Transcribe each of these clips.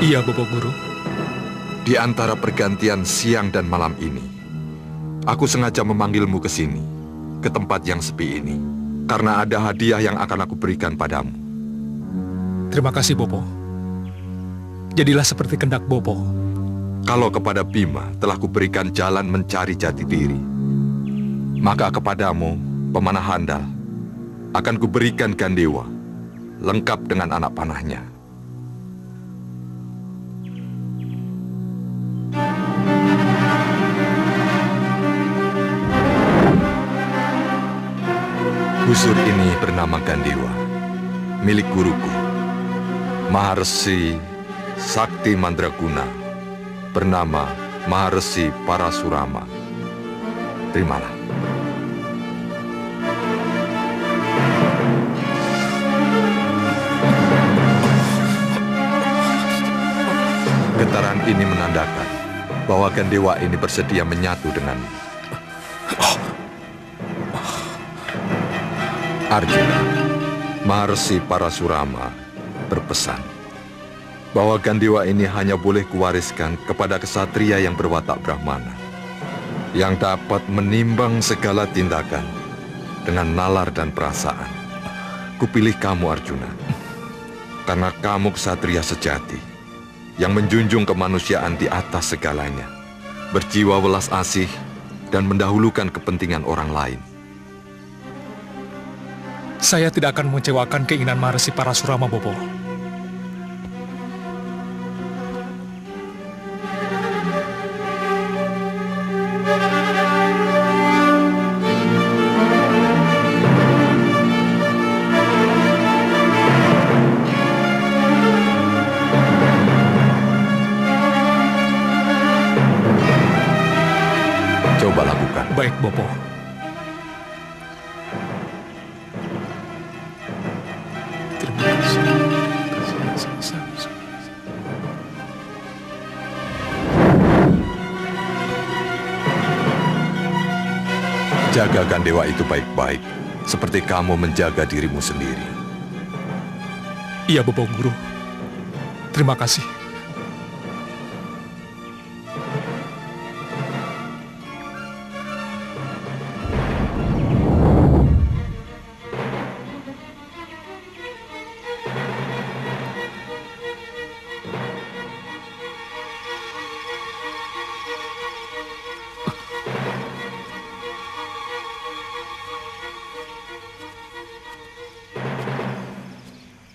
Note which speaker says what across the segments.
Speaker 1: Iya, Bopo Guru.
Speaker 2: Di antara pergantian siang dan malam ini, aku sengaja memanggilmu ke sini, ke tempat yang sepi ini, karena ada hadiah yang akan aku berikan padamu.
Speaker 1: Terima kasih, Bopo. Jadilah seperti kehendak Bopo.
Speaker 2: Kalau kepada Bima telah kuberikan jalan mencari jati diri, maka kepadamu, pemanah handal, akan kuberikan Gandewa, lengkap dengan anak panahnya. Busur ini bernama Gandewa, milik guruku, Maharesi Sakti Mandraguna, bernama Maharesi Parasurama. Terimalah. Getaran ini menandakan bahwa Gandewa ini bersedia menyatu denganmu. Arjuna, Maharesi Parasurama berpesan bahwa Gandewa ini hanya boleh kuwariskan kepada kesatria yang berwatak Brahmana, yang dapat menimbang segala tindakan dengan nalar dan perasaan. Kupilih kamu, Arjuna, karena kamu kesatria sejati yang menjunjung kemanusiaan di atas segalanya, berjiwa welas asih dan mendahulukan kepentingan orang lain.
Speaker 1: Saya tidak akan mengecewakan keinginan Maharesi Parasurama, Bopo.
Speaker 2: Coba lakukan.
Speaker 1: Baik, Bopo.
Speaker 2: Jaga Gandewa itu baik-baik, seperti kamu menjaga dirimu sendiri.
Speaker 1: Iya, Bopo Guru. Terima kasih.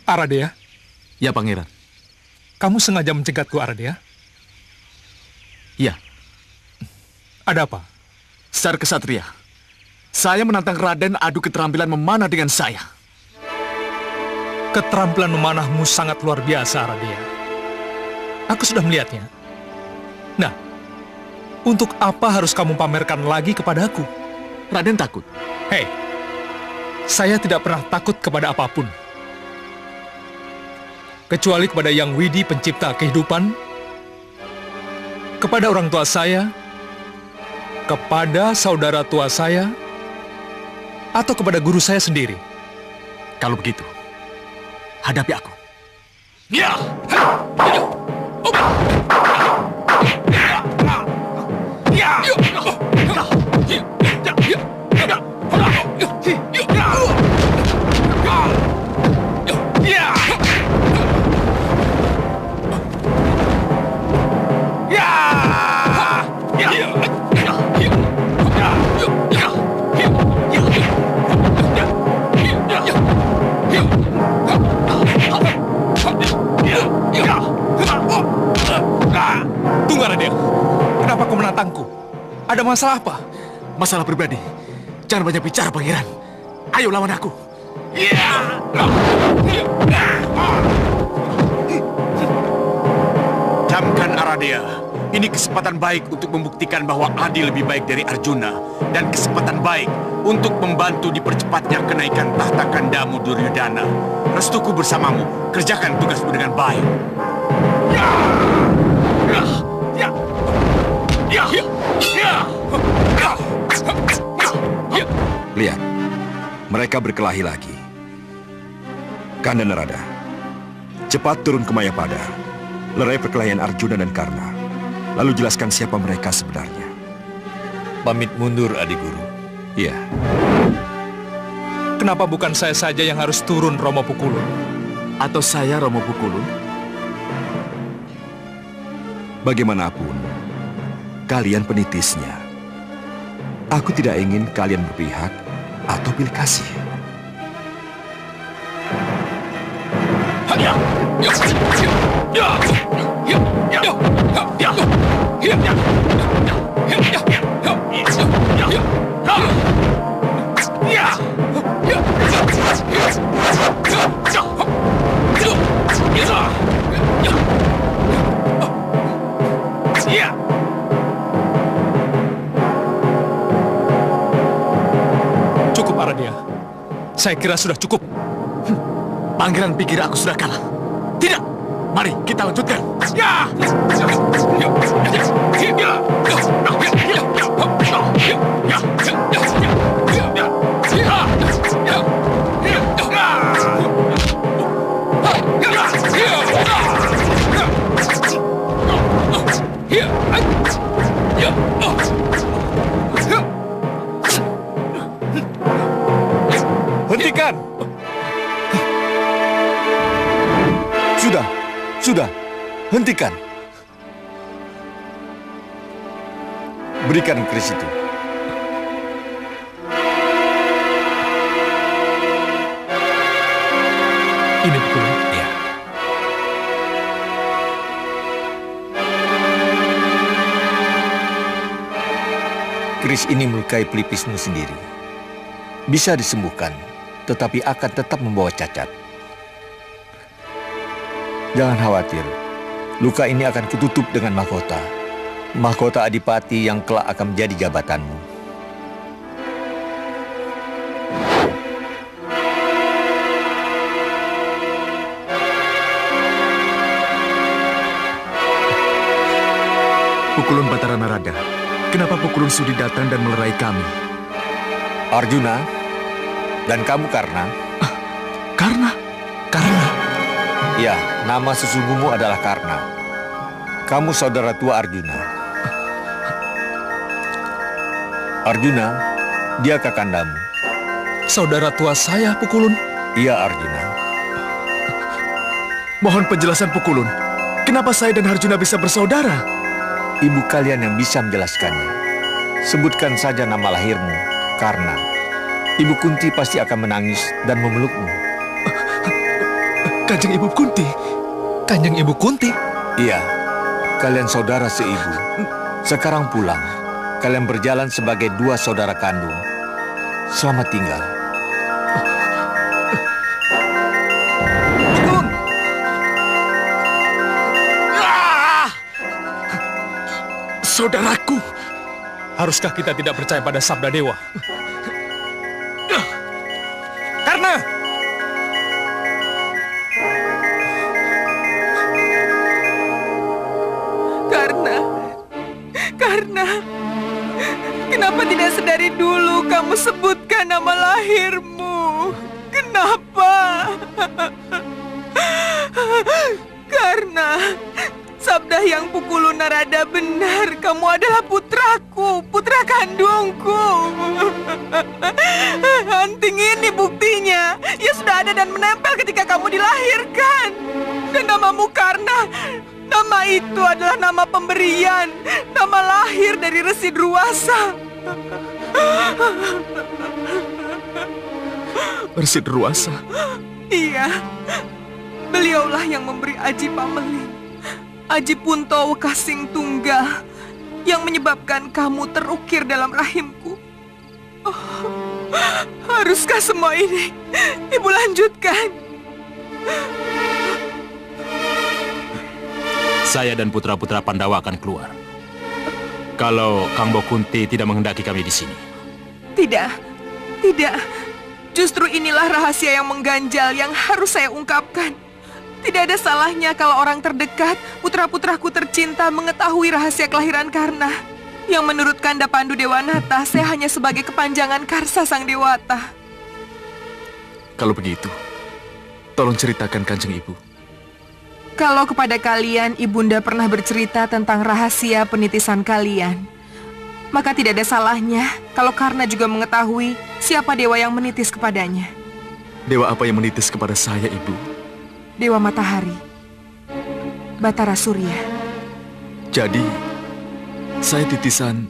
Speaker 1: Aradea?
Speaker 3: Ya, Pangeran.
Speaker 1: Kamu sengaja mencegatku, Aradea?
Speaker 3: Ya.
Speaker 1: Ada apa?
Speaker 3: Secara kesatria, saya menantang Raden adu keterampilan memanah dengan saya.
Speaker 1: Keterampilan memanahmu sangat luar biasa, Radia. Aku sudah melihatnya. Nah, untuk apa harus kamu pamerkan lagi kepadaku?
Speaker 3: Raden takut.
Speaker 1: Hei, saya tidak pernah takut kepada apapun. Kecuali kepada Yang Widi pencipta kehidupan, kepada orang tua saya, kepada saudara tua saya, atau kepada guru saya sendiri.
Speaker 3: Kalau begitu, hadapi aku.
Speaker 1: Ya! Tunggu, Raden. Kenapa kau menantangku? Ada masalah apa?
Speaker 3: Masalah pribadi. Jangan banyak bicara, Pangeran. Ayo lawan aku. Camkan Aradia. Ini kesempatan baik untuk membuktikan bahwa Adi lebih baik dari Arjuna. Dan kesempatan baik untuk membantu dipercepatnya kenaikan tahta Kandamu Duryodhana. Restuku bersamamu. Kerjakan tugasmu dengan baik.
Speaker 4: Lihat, mereka berkelahi lagi. Kanda Narada, cepat turun ke Mayapada, lerai perkelahian Arjuna dan Karna, lalu jelaskan siapa mereka sebenarnya.
Speaker 5: Pamit mundur, adik guru.
Speaker 4: Iya.
Speaker 1: Kenapa bukan saya saja yang harus turun, Romo Pukulun?
Speaker 3: Atau saya, Romo Pukulun?
Speaker 4: Bagaimanapun, kalian penitisnya. Aku tidak ingin kalian berpihak atau pilih kasih.
Speaker 1: Cukup, Aradia. Saya kira sudah cukup.
Speaker 3: Pangeran pikir aku sudah kalah. Tidak. Mari kita lanjutkan.
Speaker 1: Hentikan!
Speaker 4: Sudah, hentikan. Berikan keris itu.
Speaker 1: Ini Pukulun.
Speaker 5: Ya. Keris ini melukai pelipismu sendiri. Bisa disembuhkan, tetapi akan tetap membawa cacat. Jangan khawatir, luka ini akan kututup dengan mahkota. Mahkota Adipati yang kelak akan menjadi jabatanmu.
Speaker 3: Pukulun Batara Narada, kenapa Pukulun sudi datang dan melerai kami?
Speaker 5: Arjuna, dan kamu Karna.
Speaker 3: Karena
Speaker 5: Ya, nama sesungguhmu adalah Karna. Kamu saudara tua Arjuna. Arjuna, dia kakandamu.
Speaker 1: Saudara tua saya, Pukulun.
Speaker 5: Iya, Arjuna.
Speaker 3: mohon penjelasan Pukulun. Kenapa saya dan Arjuna bisa bersaudara?
Speaker 5: Ibu kalian yang bisa menjelaskannya. Sebutkan saja nama lahirmu, Karna. Ibu Kunti pasti akan menangis dan memelukmu.
Speaker 3: Kanjeng Ibu Kunti.
Speaker 1: Kanjeng Ibu Kunti.
Speaker 5: Iya, kalian saudara seibu. Sekarang pulang. kalian berjalan sebagai dua saudara kandung. Selamat tinggal.
Speaker 3: Saudaraku,
Speaker 1: Haruskah kita tidak percaya pada sabda dewa? Karena
Speaker 6: kenapa tidak sedari dulu kamu sebutkan nama lahirmu? Kenapa? Karena sabda yang Pukulu Narada benar, kamu adalah putraku, putra kandungku. Anting ini buktinya. Ia sudah ada dan menempel ketika kamu dilahirkan. Dan namamu Karna. Nama itu adalah nama pemberian, nama lahir dari Resi Druwasa.
Speaker 3: Resi Druwasa?
Speaker 6: Iya, beliaulah yang memberi Aji Pameling, Aji Punto Kasing Tunggal, yang menyebabkan kamu terukir dalam rahimku. Oh, haruskah semua ini Ibu lanjutkan?
Speaker 3: Saya dan putra-putra Pandawa akan keluar. Kalau Kang Bokunti tidak menghendaki kami di sini.
Speaker 6: Tidak. Justru inilah rahasia yang mengganjal yang harus saya ungkapkan. Tidak ada salahnya kalau orang terdekat, putra-putraku tercinta mengetahui rahasia kelahiran Karna. Yang menurut Kanda Pandu Dewanata, saya hanya sebagai kepanjangan Karsa Sang Dewata.
Speaker 3: Kalau begitu, tolong ceritakan Kanjeng Ibu.
Speaker 6: Kalau kepada kalian Ibunda pernah bercerita tentang rahasia penitisan kalian, maka tidak ada salahnya kalau Karna juga mengetahui siapa dewa yang menitis kepadanya.
Speaker 3: Dewa apa yang menitis kepada saya, Ibu?
Speaker 6: Dewa Matahari, Batara Surya.
Speaker 3: Jadi, saya titisan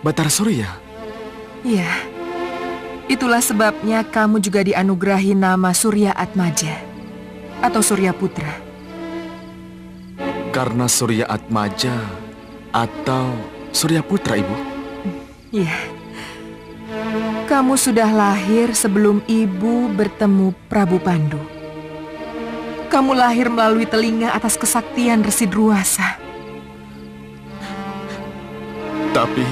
Speaker 3: Batara Surya?
Speaker 6: Iya. Itulah sebabnya kamu juga dianugerahi nama Surya Atmaja atau Surya Putra.
Speaker 3: Karena Surya Atmaja atau Surya Putra, Ibu?
Speaker 6: Iya. Kamu sudah lahir sebelum ibu bertemu Prabu Pandu. Kamu lahir melalui telinga atas kesaktian Resi Druwasa.
Speaker 3: Tapi,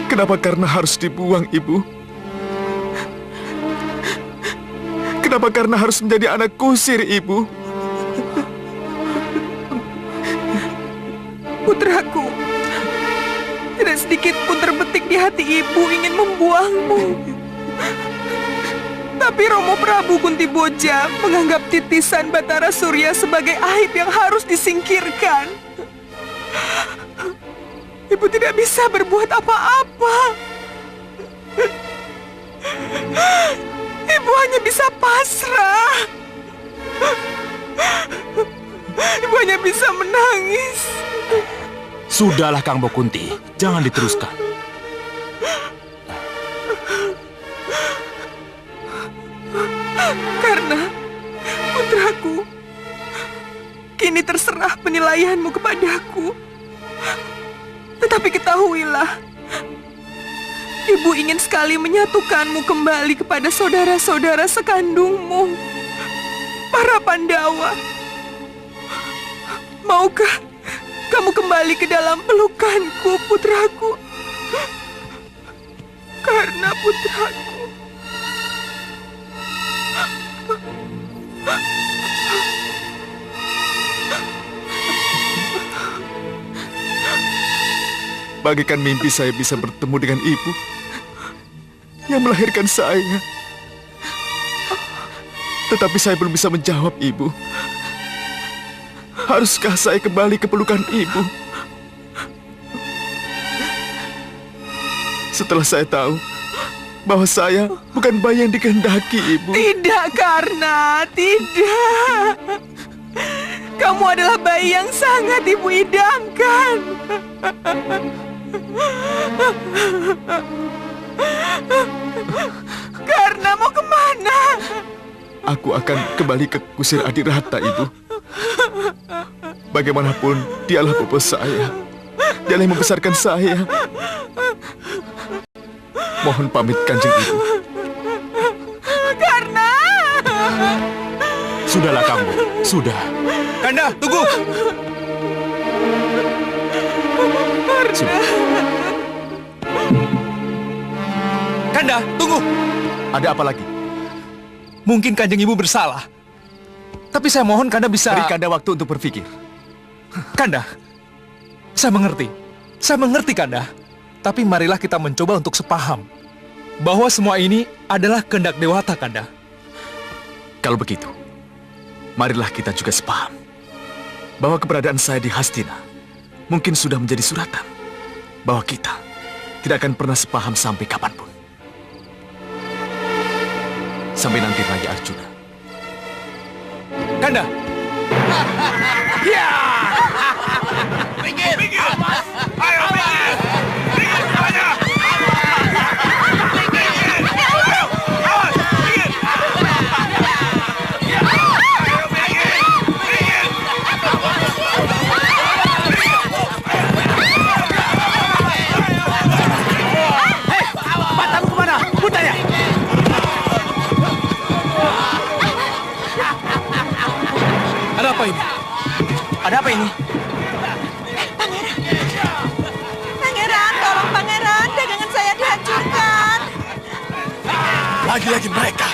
Speaker 3: kenapa Karna harus dibuang, Ibu? Kenapa Karna harus menjadi anak kusir, Ibu?
Speaker 6: Putraku, tidak sedikit pun terbetik di hati ibu ingin membuangmu. Tapi Romo Prabu Kuntiboja menganggap titisan Batara Surya sebagai aib yang harus disingkirkan. Ibu tidak bisa berbuat apa-apa. Ibu hanya bisa pasrah. Ibu hanya bisa menangis.
Speaker 3: Sudahlah Kang Bokunti, jangan diteruskan.
Speaker 6: Karena, putraku, kini terserah penilaianmu kepadaku. Tetapi ketahuilah, ibu ingin sekali menyatukanmu kembali kepada saudara-saudara sekandungmu, para Pandawa. Maukah kamu kembali ke dalam pelukanku, putraku? Karena putraku.
Speaker 3: Bagaikan mimpi saya bisa bertemu dengan ibu yang melahirkan saya. Tetapi saya belum bisa menjawab, Ibu. Haruskah saya kembali ke pelukan ibu? Setelah saya tahu bahwa saya bukan bayi yang dikehendaki, Ibu.
Speaker 6: Tidak, Karna, tidak. Kamu adalah bayi yang sangat ibu idamkan. Karna mau kemana?
Speaker 3: Aku akan kembali ke kusir Adirata, Ibu. Bagaimanapun, dialah bobo saya.
Speaker 7: Dialah yang membesarkan saya. Mohon pamit Kanjeng Ibu.
Speaker 6: Karena
Speaker 7: Sudahlah kamu, sudah.
Speaker 5: Kanda, tunggu!
Speaker 7: Sudah.
Speaker 5: Kanda, tunggu!
Speaker 7: Ada apa lagi?
Speaker 1: Mungkin Kanjeng Ibu bersalah. Tapi saya mohon Kanda bisa...
Speaker 7: Beri Kanda waktu untuk berpikir.
Speaker 1: Kanda, saya mengerti. Saya mengerti, Kanda. Tapi marilah kita mencoba untuk sepaham. Bahwa semua ini adalah kehendak Dewata, Kanda.
Speaker 7: Kalau begitu, marilah kita juga sepaham bahwa keberadaan saya di Hastina mungkin sudah menjadi suratan bahwa kita tidak akan pernah sepaham sampai kapanpun. Sampai nanti Raja Arjuna.
Speaker 1: Kanda! Ada apa ini? Ada apa ini?
Speaker 6: Pangeran, tolong Pangeran, dagangan saya dihancurkan.
Speaker 7: Lagi-lagi mereka.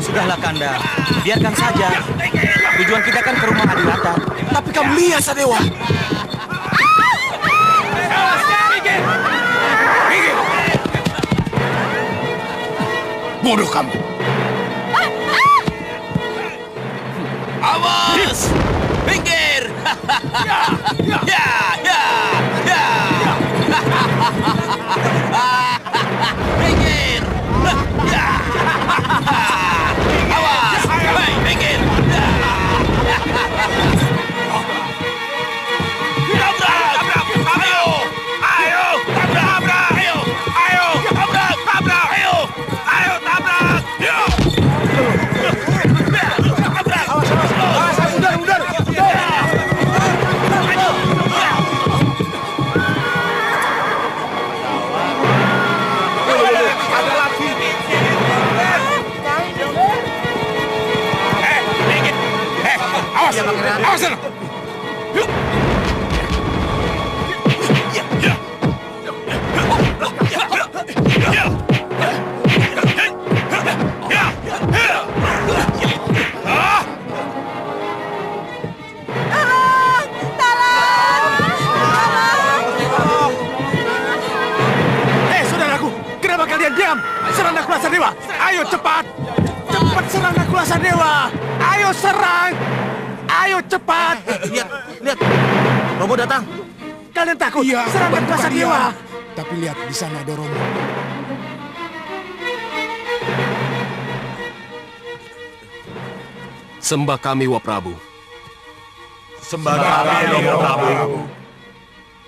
Speaker 8: Sudahlah Kanda, biarkan saja. Tujuan kita kan ke rumah Adiwata.
Speaker 7: Tapi kamu lihat Sadewa. Bodoh kamu.
Speaker 8: Awas! Minggir! Ya! Ya! Ya! Minggir! Ya! Awas! Hei, minggir! Tabrak! Ayo! Ayo! Tabrak! Ayo! Ayo! Tabrak! Ayo! Ayo, tabrak! Ya!
Speaker 3: Awas sana!
Speaker 7: Saudaraku, kenapa kalian diam? Serang Nakula Sadewa! Ayo cepat! Cepat serang Nakula Sadewa! Ayo serang! Ayo cepat!
Speaker 8: Lihat. Romo datang.
Speaker 7: Kalian takut? Serang Nakula Sadewa!
Speaker 9: Tapi lihat di sana ada Romo.
Speaker 3: Sembah kami, Wa Prabu.
Speaker 9: Sembah kami, Romo Prabu.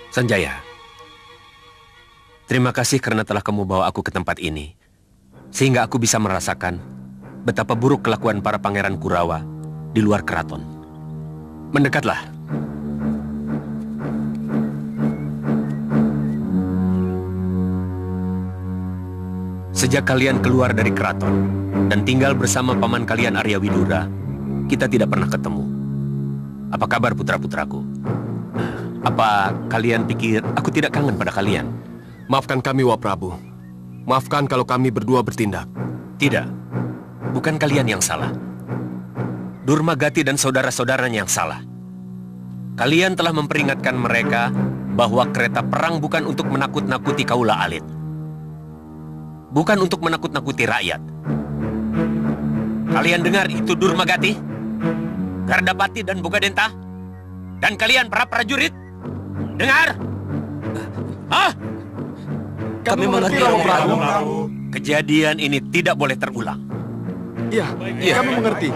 Speaker 10: Sanjaya, terima kasih karena telah kamu bawa aku ke tempat ini. Sehingga aku bisa merasakan betapa buruk kelakuan para pangeran Kurawa di luar keraton. Mendekatlah. Sejak kalian keluar dari keraton dan tinggal bersama paman kalian Arya Widura, kita tidak pernah ketemu. Apa kabar putra-putraku? Apa kalian pikir aku tidak kangen pada kalian?
Speaker 3: Maafkan kami, Wa Prabu. Maafkan kalau kami berdua bertindak.
Speaker 10: Tidak, bukan kalian yang salah. Durmagati dan saudara-saudaranya yang salah. Kalian telah memperingatkan mereka bahwa kereta perang bukan untuk menakut-nakuti kaula alit. Bukan untuk menakut-nakuti rakyat. Kalian dengar itu Durmagati, Gardapati dan Bogadenta? Dan kalian para prajurit? Dengar? Hah?
Speaker 8: Kami mengerti, Romo Prabu.
Speaker 10: Kejadian ini tidak boleh terulang.
Speaker 7: Iya, kami mengerti.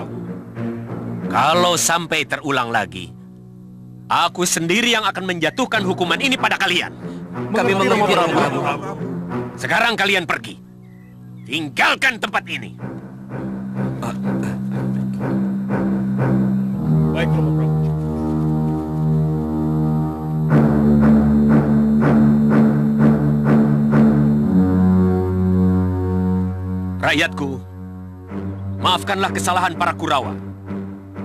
Speaker 10: Kalau sampai terulang lagi, aku sendiri yang akan menjatuhkan hukuman ini pada kalian.
Speaker 8: Kami mengerti, Romo Prabu.
Speaker 10: Sekarang kalian pergi. Tinggalkan tempat ini.
Speaker 1: Baik, Romo Prabu.
Speaker 10: Rakyatku, maafkanlah kesalahan para Kurawa.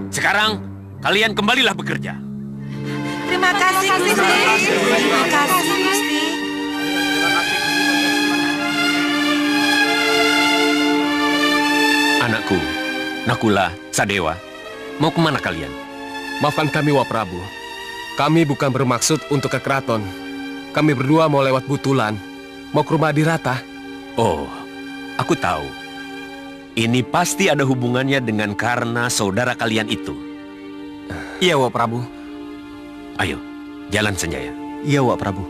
Speaker 10: Sekarang, kalian kembalilah bekerja.
Speaker 6: Terima kasih, Gusti. Terima kasih, Gusti.
Speaker 10: Anakku, Nakula, Sadewa, mau kemana kalian?
Speaker 11: Maafkan kami, Wak Prabu. Kami bukan bermaksud untuk ke keraton. Kami berdua mau lewat Butulan, mau ke rumah Adirata.
Speaker 10: Oh, aku tahu. Ini pasti ada hubungannya dengan Karna saudara kalian itu.
Speaker 8: Iya, Wak Prabu.
Speaker 10: Ayo, jalan Sanjaya.
Speaker 8: Iya, Wak Prabu.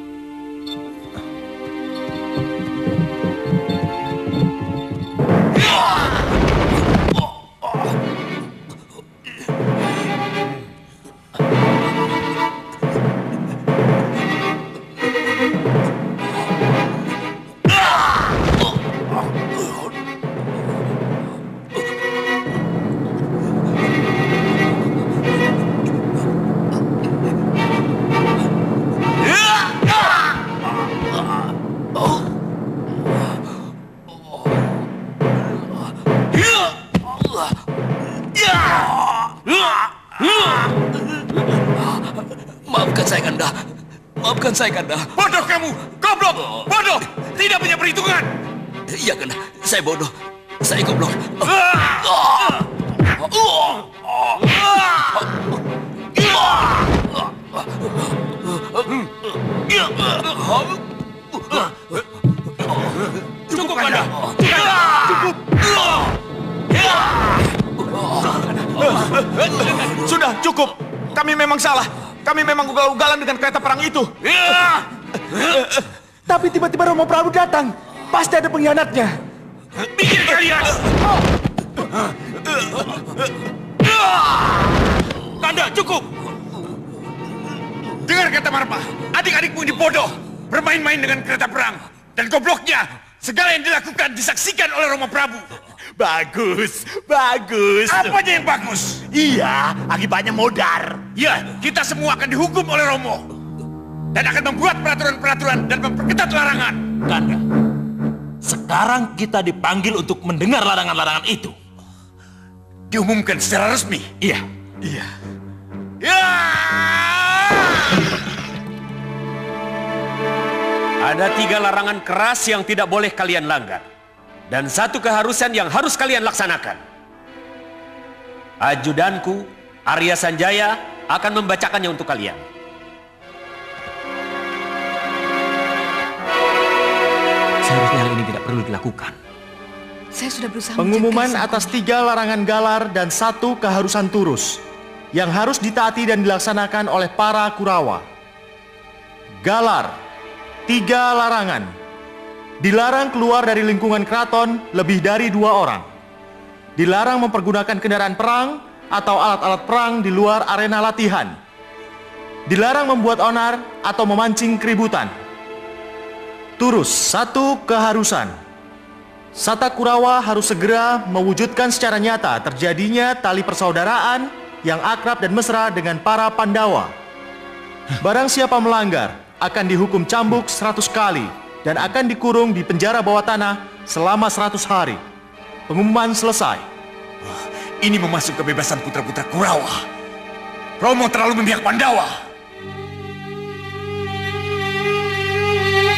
Speaker 7: Maafkan saya, Kanda. Maafkan saya, Kanda.
Speaker 3: Bodoh kamu! Goblok! Bodoh! Tidak punya perhitungan!
Speaker 7: Iya, Kanda. Saya bodoh. Saya goblok.
Speaker 3: Cukup, Kanda! Cukup!
Speaker 4: Sudah, cukup. Kami memang salah. Kami memang ugal-ugalan dengan kereta perang itu.
Speaker 5: Tapi tiba-tiba Romo Prabu datang. Pasti ada pengkhianatnya.
Speaker 3: Pikir kalian! Kanda, cukup! Dengar kata Marpa, adik-adikmu ini bodoh, bermain-main dengan kereta perang. Dan gobloknya, segala yang dilakukan disaksikan oleh Romo Prabu.
Speaker 12: Bagus, bagus.
Speaker 3: Apanya yang bagus?
Speaker 12: Iya, akibatnya modar.
Speaker 3: Ya, kita semua akan dihukum oleh Romo. Dan akan membuat peraturan-peraturan dan memperketat larangan.
Speaker 12: Kanda, sekarang kita dipanggil untuk mendengar larangan-larangan itu.
Speaker 3: Diumumkan secara resmi?
Speaker 12: Iya.
Speaker 3: Iya. Ya!
Speaker 10: Ada 3 larangan keras yang tidak boleh kalian langgar. Dan 1 keharusan yang harus kalian laksanakan. Ajudanku, Arya Sanjaya, akan membacakannya untuk kalian.
Speaker 8: Seharusnya hal ini tidak perlu dilakukan.
Speaker 6: Saya sudah berusaha
Speaker 5: Pengumuman
Speaker 6: mencegah
Speaker 5: atas 3 larangan galar dan 1 keharusan turus yang harus ditaati dan dilaksanakan oleh para Kurawa. Galar, 3 larangan. Dilarang keluar dari lingkungan keraton lebih dari 2 orang. Dilarang mempergunakan kendaraan perang atau alat-alat perang di luar arena latihan. Dilarang membuat onar atau memancing keributan. Turus, 1 keharusan. Sata Kurawa harus segera mewujudkan secara nyata terjadinya tali persaudaraan yang akrab dan mesra dengan para Pandawa. Barang siapa melanggar akan dihukum cambuk 100 kali dan akan dikurung di penjara bawah tanah selama 100 hari. Pengumuman selesai.
Speaker 3: Ini memasuk kebebasan putra-putra Kurawa. Romo terlalu memihak Pandawa.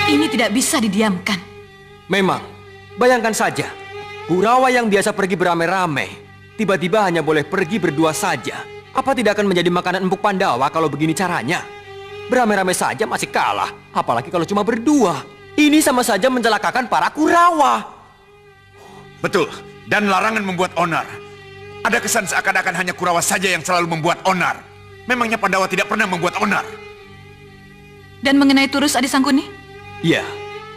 Speaker 6: Ini tidak bisa didiamkan.
Speaker 8: Memang, bayangkan saja, Kurawa yang biasa pergi beramai-ramai, tiba-tiba hanya boleh pergi berdua saja. Apa tidak akan menjadi makanan empuk Pandawa kalau begini caranya? Beramai-ramai saja masih kalah, apalagi kalau cuma berdua. Ini sama saja mencelakakan para Kurawa.
Speaker 3: Betul, dan larangan membuat onar. Ada kesan seakan-akan hanya Kurawa saja yang selalu membuat onar. Memangnya Pandawa tidak pernah membuat onar?
Speaker 6: Dan mengenai Turus Adi Sangkuni?
Speaker 8: Ya,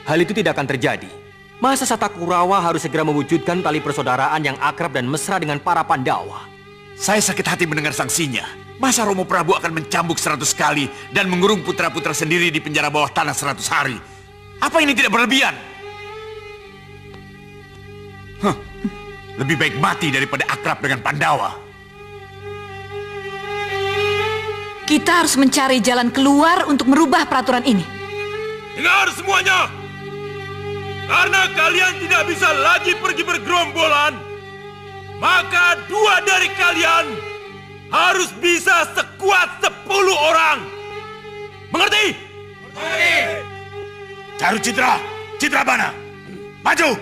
Speaker 8: hal itu tidak akan terjadi. Masa Sata Kurawa harus segera mewujudkan tali persaudaraan yang akrab dan mesra dengan para Pandawa?
Speaker 3: Saya sakit hati mendengar sanksinya. Masa Romo Prabu akan mencambuk 100 kali dan mengurung putra-putra sendiri di penjara bawah tanah 100 hari? Apa ini tidak berlebihan? Lebih baik mati daripada akrab dengan Pandawa.
Speaker 6: Kita harus mencari jalan keluar untuk merubah peraturan ini.
Speaker 3: Dengar semuanya! Karena kalian tidak bisa lagi pergi bergerombolan, maka 2 dari kalian harus bisa sekuat 10 orang. Mengerti? Mengerti. Caru Citra, Citrabana, maju.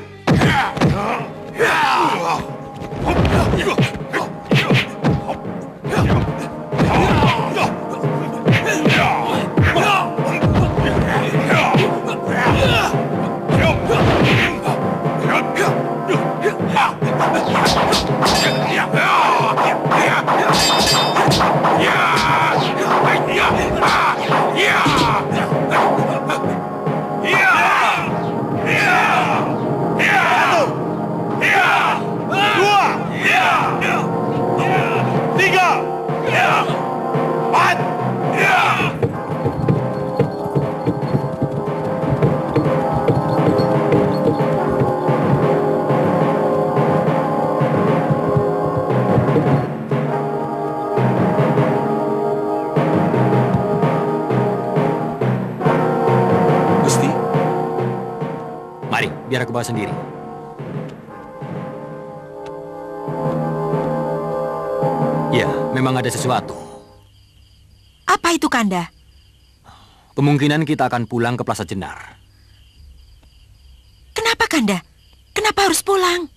Speaker 8: Biar aku bawa sendiri. Ya, memang ada sesuatu.
Speaker 13: Apa itu, Kanda?
Speaker 8: Kemungkinan kita akan pulang ke Plaza Jenar.
Speaker 13: Kenapa, Kanda? Kenapa harus pulang?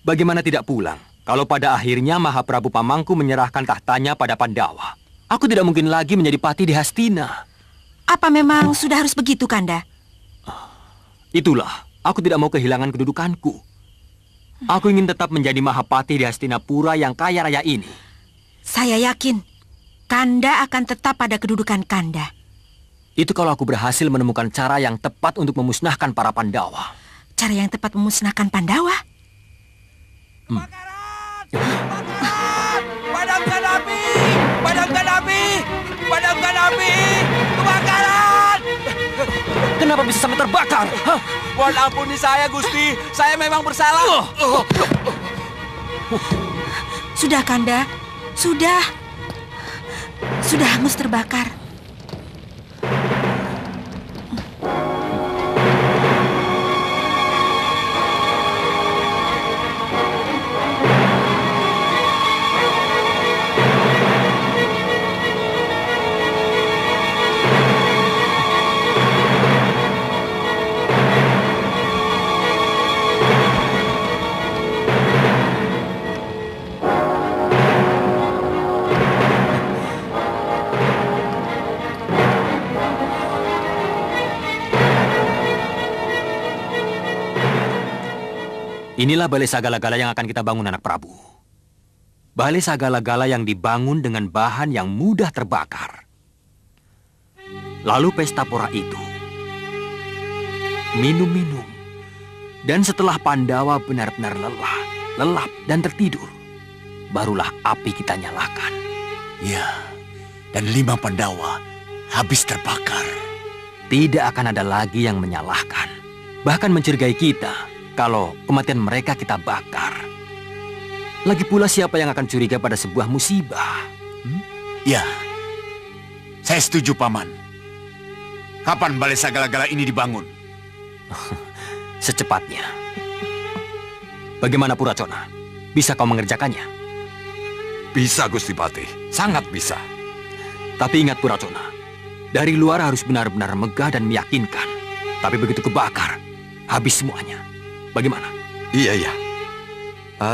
Speaker 8: Bagaimana tidak pulang? Kalau pada akhirnya Mahaprabu Pamangku menyerahkan tahtanya pada Pandawa, aku tidak mungkin lagi menjadi patih di Hastina.
Speaker 13: Apa memang sudah harus begitu, Kanda?
Speaker 8: Itulah. Aku tidak mau kehilangan kedudukanku. Aku ingin tetap menjadi Mahapati di Hastinapura yang kaya raya ini.
Speaker 13: Saya yakin Kanda akan tetap pada kedudukan Kanda.
Speaker 8: Itu kalau aku berhasil menemukan cara yang tepat untuk memusnahkan para Pandawa.
Speaker 13: Cara yang tepat memusnahkan Pandawa?
Speaker 14: Padamkan api! Padamkan api! Padamkan api! Kebakaran!
Speaker 8: Kenapa bisa sampai terbakar? Hah?
Speaker 14: Mohon ampuni saya, Gusti. Saya memang bersalah.
Speaker 13: Sudah, Kanda. Sudah. Sudah hangus terbakar.
Speaker 8: Inilah Balai Sagala-Gala yang akan kita bangun, anak Prabu. Balai Sagala-Gala yang dibangun dengan bahan yang mudah terbakar. Lalu pesta pora itu. Minum-minum. Dan setelah Pandawa benar-benar lelah, lelap, dan tertidur, barulah api kita nyalakan.
Speaker 3: Ya, dan 5 Pandawa habis terbakar.
Speaker 8: Tidak akan ada lagi yang menyalahkan. Bahkan mencurigai kita. Kalau kematian mereka kita bakar. Lagi pula siapa yang akan curiga pada sebuah musibah?
Speaker 3: Ya, saya setuju, Paman. Kapan Balai Sagala-Gala ini dibangun?
Speaker 8: Secepatnya. Bagaimana Puracona? Bisa kau mengerjakannya?
Speaker 2: Bisa, Gusti Patih. Sangat bisa.
Speaker 8: Tapi ingat Puracona, dari luar harus benar-benar megah dan meyakinkan. Tapi begitu kebakar, habis semuanya. Bagaimana?
Speaker 2: Iya.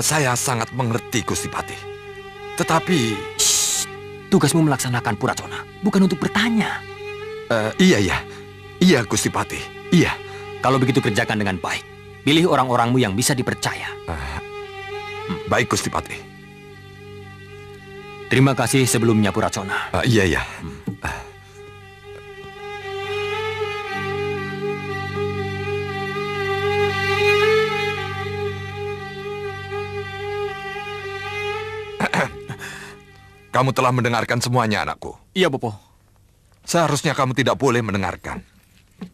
Speaker 2: Saya sangat mengerti, Gusti Patih. Tetapi...
Speaker 8: Shh, tugasmu melaksanakan Puracona, bukan untuk bertanya.
Speaker 2: Iya. Iya, Gusti Patih. Iya.
Speaker 8: Kalau begitu kerjakan dengan baik. Pilih orang-orangmu yang bisa dipercaya.
Speaker 2: Baik, Gusti Patih.
Speaker 8: Terima kasih sebelumnya, Puracona.
Speaker 2: Iya. Kamu telah mendengarkan semuanya, anakku.
Speaker 11: Iya, Bopo.
Speaker 2: Seharusnya kamu tidak boleh mendengarkan.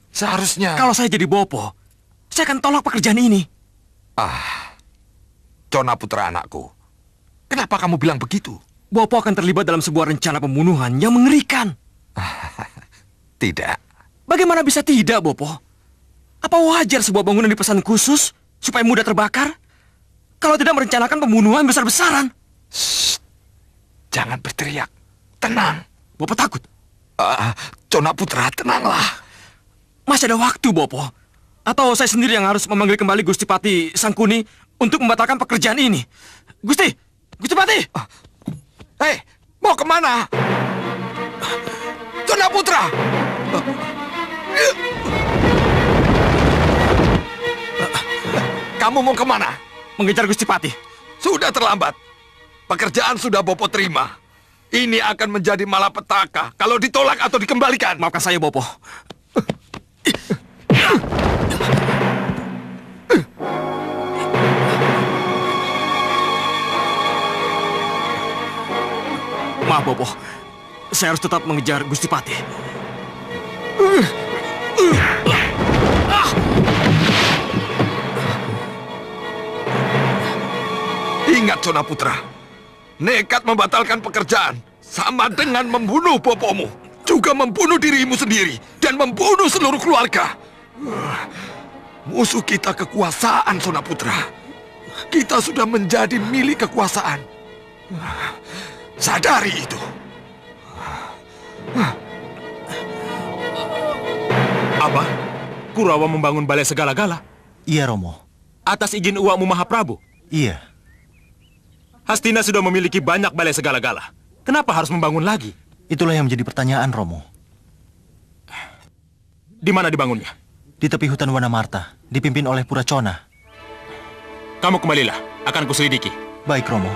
Speaker 2: Seharusnya...
Speaker 11: Kalau saya jadi Bopo, saya akan tolak pekerjaan ini.
Speaker 2: Cona putra anakku. Kenapa kamu bilang begitu?
Speaker 11: Bopo akan terlibat dalam sebuah rencana pembunuhan yang mengerikan.
Speaker 2: Tidak.
Speaker 11: Bagaimana bisa tidak, Bopo?
Speaker 8: Apa wajar sebuah bangunan dipesan khusus supaya mudah terbakar? Kalau tidak merencanakan pembunuhan besar-besaran.
Speaker 2: Jangan berteriak. Tenang.
Speaker 8: Bopo takut?
Speaker 2: Cona Putra, tenanglah.
Speaker 8: Masih ada waktu, Bopo. Atau saya sendiri yang harus memanggil kembali Gusti Pati Sangkuni untuk membatalkan pekerjaan ini. Gusti Pati!
Speaker 2: Hei, mau kemana? Cona Putra! Kamu mau kemana?
Speaker 8: Mengejar Gusti Pati.
Speaker 2: Sudah terlambat. Pekerjaan sudah Bopo terima. Ini akan menjadi malapetaka kalau ditolak atau dikembalikan.
Speaker 8: Maafkan saya, Bopo. Maaf, Bopo. Saya harus tetap mengejar Gusti Pati.
Speaker 2: Ingat, Cona Putra. Nekat membatalkan pekerjaan sama dengan membunuh bopomu. Juga membunuh dirimu sendiri. Dan membunuh seluruh keluarga. Musuh kita kekuasaan, Cona Putra. Kita sudah menjadi milik kekuasaan. Sadari itu.
Speaker 12: Apa? Kurawa membangun balai segala-gala?
Speaker 5: Iya, Romo.
Speaker 12: Atas izin uakmu Mahaprabu?
Speaker 5: Iya.
Speaker 12: Hastina sudah memiliki banyak balai segala-gala. Kenapa harus membangun lagi?
Speaker 5: Itulah yang menjadi pertanyaan, Romo.
Speaker 12: Di mana dibangunnya?
Speaker 5: Di tepi hutan Wanamarta, dipimpin oleh Puracona.
Speaker 12: Kamu kembalilah, akan kuselidiki.
Speaker 5: Baik, Romo.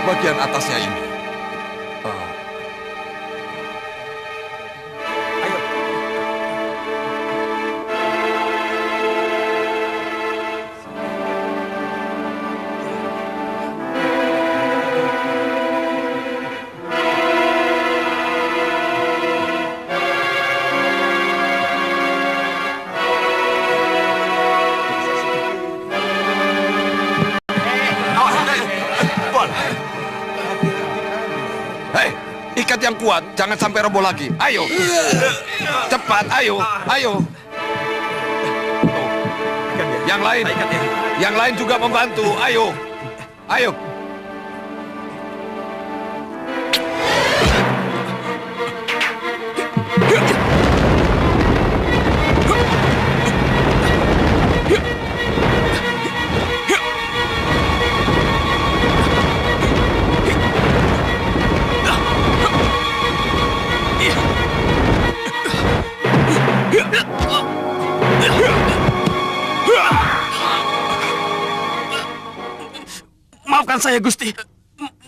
Speaker 2: Bagian atasnya ini.
Speaker 8: Ayo.
Speaker 2: Ikat yang kuat, jangan sampai roboh lagi. Ayo. Cepat, ayo. Ayo. Yang lain juga membantu. Ayo. Ayo.
Speaker 8: Maafkan saya, Gusti.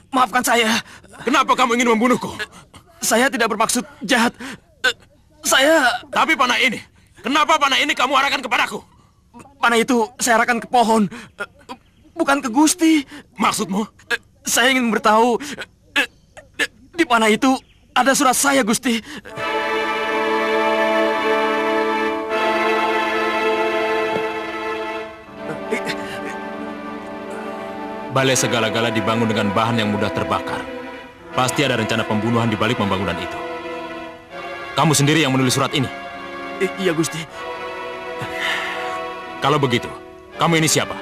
Speaker 8: Maafkan saya.
Speaker 12: Kenapa kamu ingin membunuhku?
Speaker 8: Saya tidak bermaksud jahat. Saya...
Speaker 12: Tapi panah ini, kenapa panah ini kamu arahkan kepadaku?
Speaker 8: Panah itu saya arahkan ke pohon, bukan ke Gusti.
Speaker 12: Maksudmu?
Speaker 8: Saya ingin memberitahu, di panah itu ada surat saya, Gusti.
Speaker 12: Balai segala-gala dibangun dengan bahan yang mudah terbakar. Pasti ada rencana pembunuhan di balik pembangunan itu. Kamu sendiri yang menulis surat ini?
Speaker 8: Iya, Gusti.
Speaker 12: Kalau begitu, kamu ini siapa?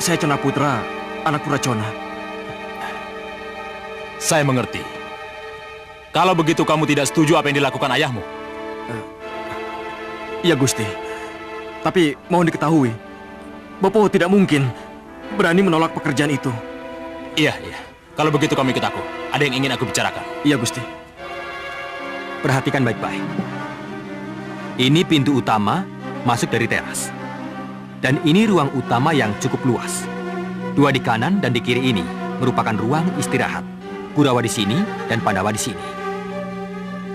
Speaker 8: Saya Cona Putra, anak Puracona.
Speaker 12: Saya mengerti. Kalau begitu kamu tidak setuju apa yang dilakukan ayahmu?
Speaker 8: Iya, Gusti. Tapi mohon diketahui, Bopo tidak mungkin berani menolak pekerjaan itu.
Speaker 12: Iya. Kalau begitu kamu ikut aku. Ada yang ingin aku bicarakan.
Speaker 8: Iya, Gusti.
Speaker 15: Perhatikan baik-baik. Ini pintu utama masuk dari teras. Dan ini ruang utama yang cukup luas. Dua di kanan dan di kiri ini merupakan ruang istirahat. Kurawa di sini dan Pandawa di sini.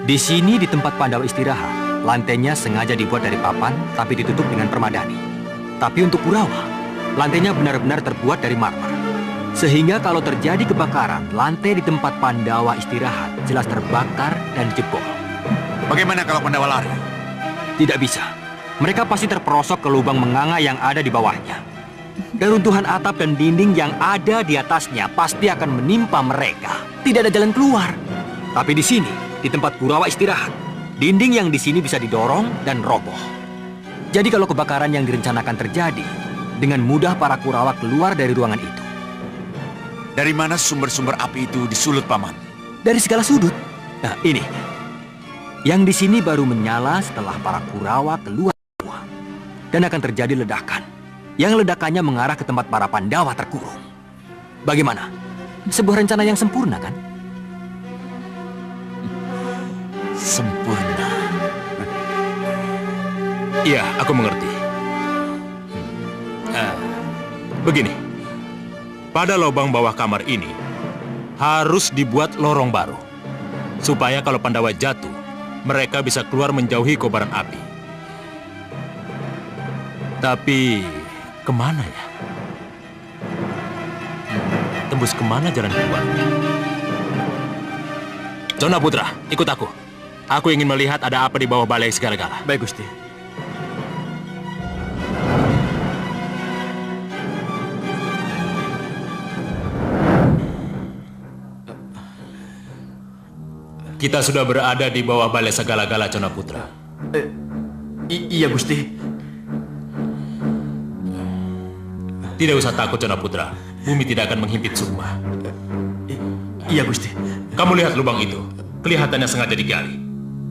Speaker 15: Di sini di tempat Pandawa istirahat, lantainya sengaja dibuat dari papan tapi ditutup dengan permadani. Tapi untuk Kurawa,
Speaker 8: Lantainya benar-benar terbuat dari marmer. Sehingga kalau terjadi kebakaran, lantai di tempat Pandawa istirahat jelas terbakar dan jebol.
Speaker 3: Bagaimana kalau Pandawa lari?
Speaker 8: Tidak bisa. Mereka pasti terperosok ke lubang menganga yang ada di bawahnya. Dan runtuhan atap dan dinding yang ada di atasnya pasti akan menimpa mereka. Tidak ada jalan keluar. Tapi di sini, di tempat Kurawa istirahat, dinding yang di sini bisa didorong dan roboh. Jadi kalau kebakaran yang direncanakan terjadi, dengan mudah para Kurawa keluar dari ruangan itu.
Speaker 3: Dari mana sumber-sumber api itu disulut, Paman?
Speaker 8: Dari segala sudut. Nah, ini. Yang di sini baru menyala setelah para Kurawa keluar. Dan akan terjadi ledakan. Yang ledakannya mengarah ke tempat para Pandawa terkurung. Bagaimana? Sebuah rencana yang sempurna, kan?
Speaker 3: Sempurna.
Speaker 12: Iya, aku mengerti. Begini, pada lubang bawah kamar ini harus dibuat lorong baru. Supaya kalau Pandawa jatuh, mereka bisa keluar menjauhi kobaran api. Tapi, kemana ya? Tembus kemana jalan keluar? Jona Putra, ikut aku. Aku ingin melihat ada apa di bawah balai segala-gala.
Speaker 8: Baik, Gusti.
Speaker 12: Kita sudah berada di bawah balai segala-gala, Jona Putra.
Speaker 8: Iya, Gusti.
Speaker 12: Tidak usah takut, Jona Putra. Bumi tidak akan menghimpit sukma.
Speaker 8: Iya, Gusti.
Speaker 12: Kamu lihat lubang itu. Kelihatannya sengaja digali.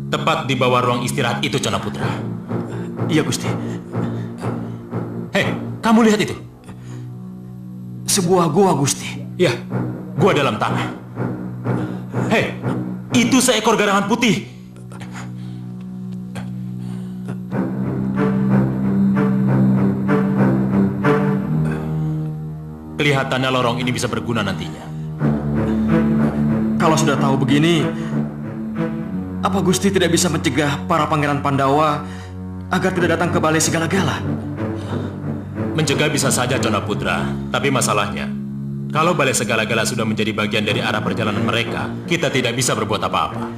Speaker 12: Tepat di bawah ruang istirahat itu, Jona Putra.
Speaker 8: Iya, Gusti.
Speaker 12: Hei, kamu lihat itu?
Speaker 8: Sebuah gua, Gusti.
Speaker 12: Ya, gua dalam tanah. Hei, itu seekor garangan putih. Kelihatannya lorong ini bisa berguna nantinya.
Speaker 8: Kalau sudah tahu begini, apa Gusti tidak bisa mencegah para pangeran Pandawa agar tidak datang ke balai segala-gala?
Speaker 12: Mencegah bisa saja, Jona Putra. Tapi masalahnya, kalau balai segala-gala sudah menjadi bagian dari arah perjalanan mereka, kita tidak bisa berbuat apa-apa.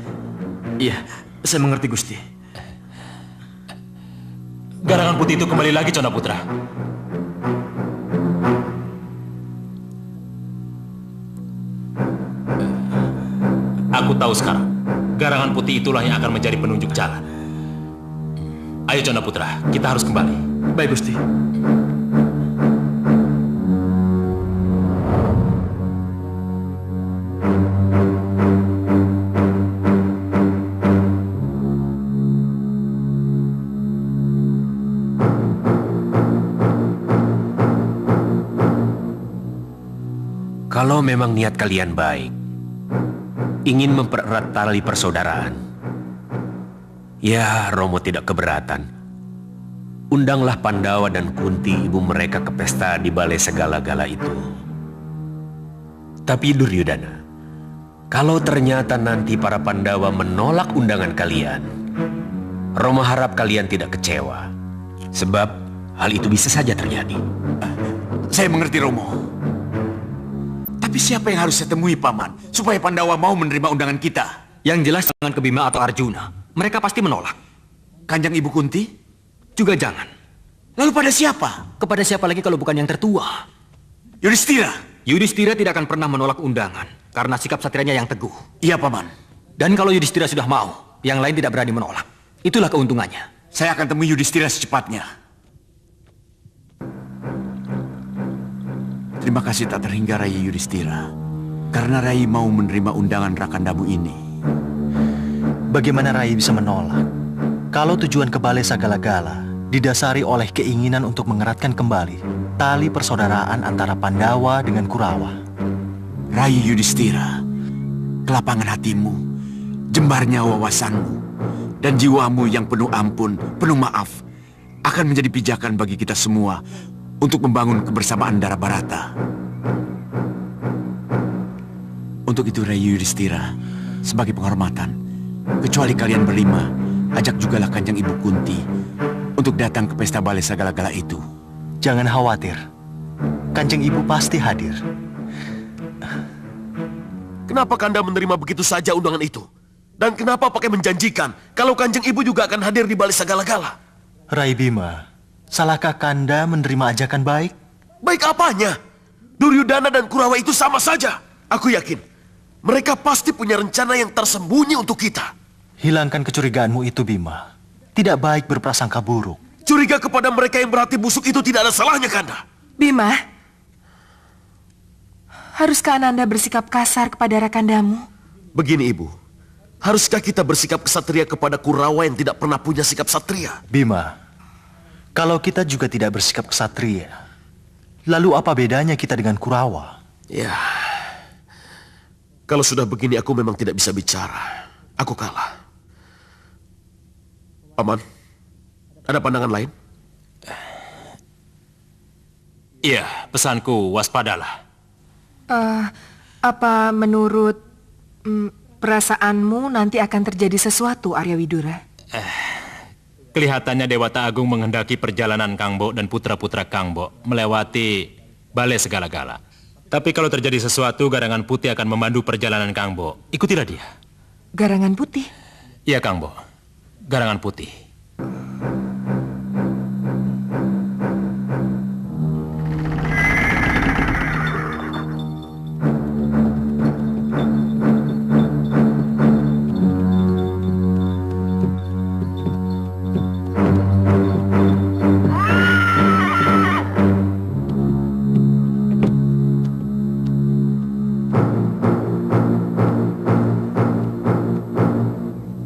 Speaker 8: Iya, saya mengerti, Gusti.
Speaker 12: Garangan putih itu kembali lagi, Jona Putra. Aku tahu sekarang, garangan putih itulah yang akan menjadi penunjuk jalan. Ayo, Jona Putra, kita harus kembali.
Speaker 8: Baik, Gusti.
Speaker 10: Kalau memang niat kalian baik, ingin mempererat tali persaudaraan, ya Romo tidak keberatan. Undanglah Pandawa dan Kunti ibu mereka ke pesta di balai segala-gala itu. Tapi Duryudana, kalau ternyata nanti para Pandawa menolak undangan kalian, Romo harap kalian tidak kecewa. Sebab hal itu bisa saja terjadi.
Speaker 3: Saya mengerti, Romo. Tapi siapa yang harus saya temui, Paman, supaya Pandawa mau menerima undangan kita?
Speaker 8: Yang jelas jangan ke Bima atau Arjuna. Mereka pasti menolak.
Speaker 3: Kanjeng Ibu Kunti?
Speaker 8: Juga jangan.
Speaker 3: Lalu pada siapa?
Speaker 8: Kepada siapa lagi kalau bukan yang tertua?
Speaker 3: Yudhistira.
Speaker 8: Yudhistira tidak akan pernah menolak undangan karena sikap satrianya yang teguh.
Speaker 3: Iya, Paman.
Speaker 8: Dan kalau Yudhistira sudah mau, yang lain tidak berani menolak. Itulah keuntungannya.
Speaker 3: Saya akan temui Yudhistira secepatnya. Terima kasih tak terhingga Rai Yudhistira, karena Rai mau menerima undangan Rakandamu ini.
Speaker 5: Bagaimana Rai bisa menolak kalau tujuan ke balai segala-gala didasari oleh keinginan untuk mengeratkan kembali tali persaudaraan antara Pandawa dengan Kurawa?
Speaker 3: Rai Yudhistira, kelapangan hatimu, jembarnya wawasanmu, dan jiwamu yang penuh ampun, penuh maaf, akan menjadi pijakan bagi kita semua untuk membangun kebersamaan Dara Barata. Untuk itu Rai Yudhistira, sebagai penghormatan, kecuali kalian berlima, ajak jugalah Kanjeng Ibu Kunti untuk datang ke pesta balai segala-gala itu.
Speaker 5: Jangan khawatir, Kanjeng Ibu pasti hadir.
Speaker 16: Kenapa Kanda menerima begitu saja undangan itu? Dan kenapa pakai menjanjikan kalau Kanjeng Ibu juga akan hadir di balik segala-gala?
Speaker 5: Rai Bima, salahkah Kanda menerima ajakan baik?
Speaker 16: Baik apanya? Duryudana dan Kurawa itu sama saja. Aku yakin mereka pasti punya rencana yang tersembunyi untuk kita.
Speaker 5: Hilangkan kecurigaanmu itu, Bima. Tidak baik berprasangka buruk.
Speaker 16: Curiga kepada mereka yang berhati busuk itu tidak ada salahnya, Kanda.
Speaker 6: Bima, haruskah Ananda bersikap kasar kepada rakandamu?
Speaker 16: Begini, Ibu. Haruskah kita bersikap kesatria kepada Kurawa yang tidak pernah punya sikap satria?
Speaker 5: Bima, kalau kita juga tidak bersikap kesatria, lalu apa bedanya kita dengan Kurawa?
Speaker 16: Ya, kalau sudah begini aku memang tidak bisa bicara. Aku kalah. Paman, ada pandangan lain?
Speaker 12: Iya, pesanku waspadalah.
Speaker 6: Apa menurut perasaanmu nanti akan terjadi sesuatu, Arya Widura?
Speaker 12: Kelihatannya Dewata Agung menghendaki perjalanan Kangbo dan putra-putra Kangbo melewati balai segala-gala. Tapi kalau terjadi sesuatu, Garangan Putih akan memandu perjalanan Kangbo. Ikutilah dia.
Speaker 6: Garangan Putih?
Speaker 12: Iya, Kangbo. Garangan Putih.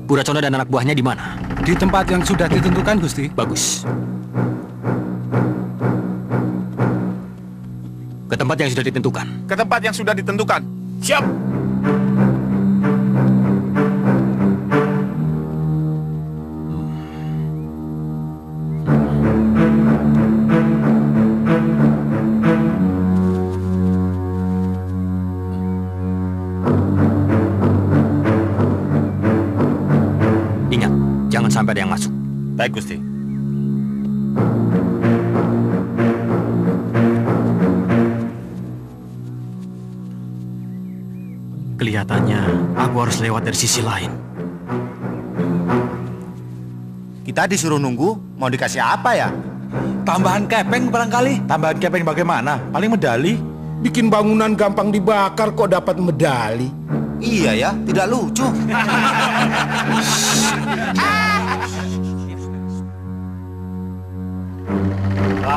Speaker 15: Puracona dan anak buahnya di mana?
Speaker 17: Di tempat yang sudah ditentukan, Gusti.
Speaker 15: Bagus. Ke tempat yang sudah ditentukan.
Speaker 9: Ke tempat yang sudah ditentukan. Siap.
Speaker 15: Sampai ada yang masuk.
Speaker 9: Baik, Gusti.
Speaker 15: Kelihatannya aku harus lewat dari sisi lain.
Speaker 18: Kita disuruh nunggu, mau dikasih apa ya?
Speaker 9: Tambahan kepeng barangkali. Tambahan kepeng bagaimana? Paling medali.
Speaker 17: Bikin bangunan gampang dibakar kok dapat medali.
Speaker 18: Iya ya, tidak lucu.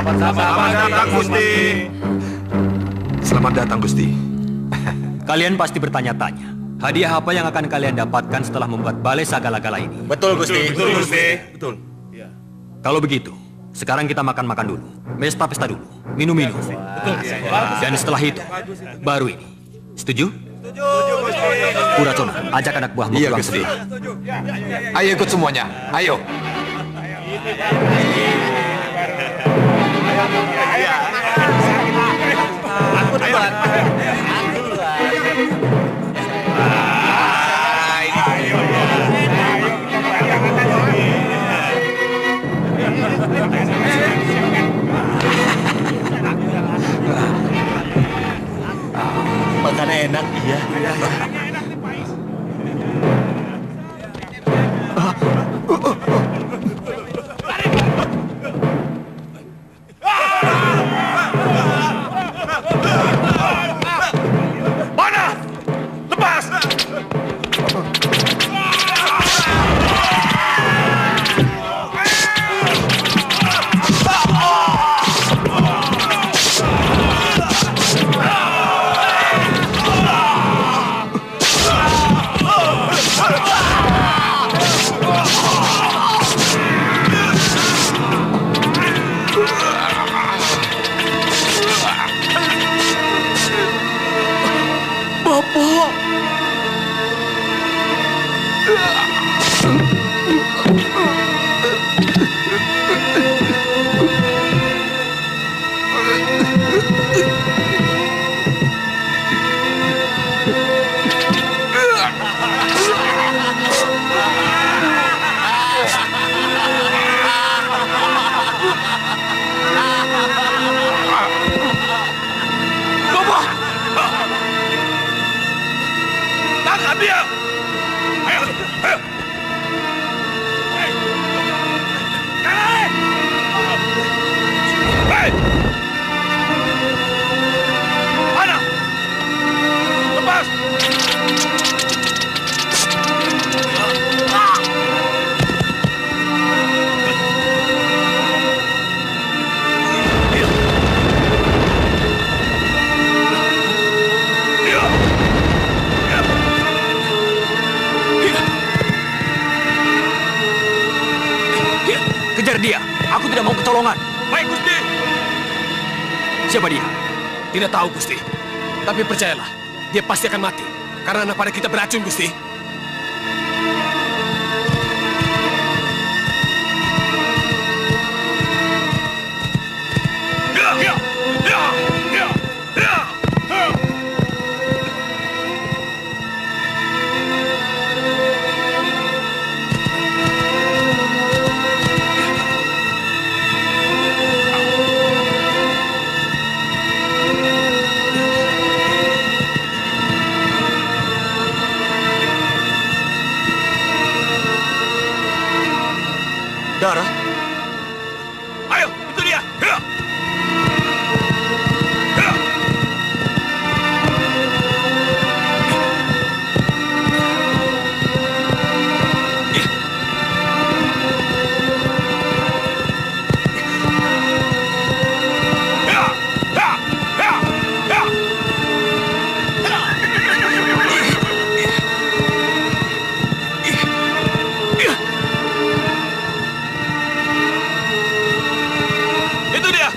Speaker 2: Selamat datang, Gusti. Selamat datang, Gusti.
Speaker 15: Kalian pasti bertanya-tanya, hadiah apa yang akan kalian dapatkan setelah membuat balai sagala-gala ini?
Speaker 9: Betul, Gusti. Betul, Gusti.
Speaker 15: Betul. Kalau begitu, sekarang kita makan-makan dulu. Pesta-pesta dulu. Minum-minum. Dan setelah itu, baru ini. Setuju? Puracona, ajak anak buahmu
Speaker 2: Iya,
Speaker 15: pulang
Speaker 2: Gusti.
Speaker 15: segera.
Speaker 2: Ayo ikut semuanya. Ayo.
Speaker 9: Aku duluan.
Speaker 18: Makannya enak, iya.
Speaker 9: Mana? Lepas!
Speaker 11: Gusti.
Speaker 8: Siapa dia?
Speaker 11: Tidak tahu, Gusti. Tapi percayalah, dia pasti akan mati. Karena anak pada kita beracun, Gusti.
Speaker 16: Darah?
Speaker 11: Ayo, itu dia. Itu dia.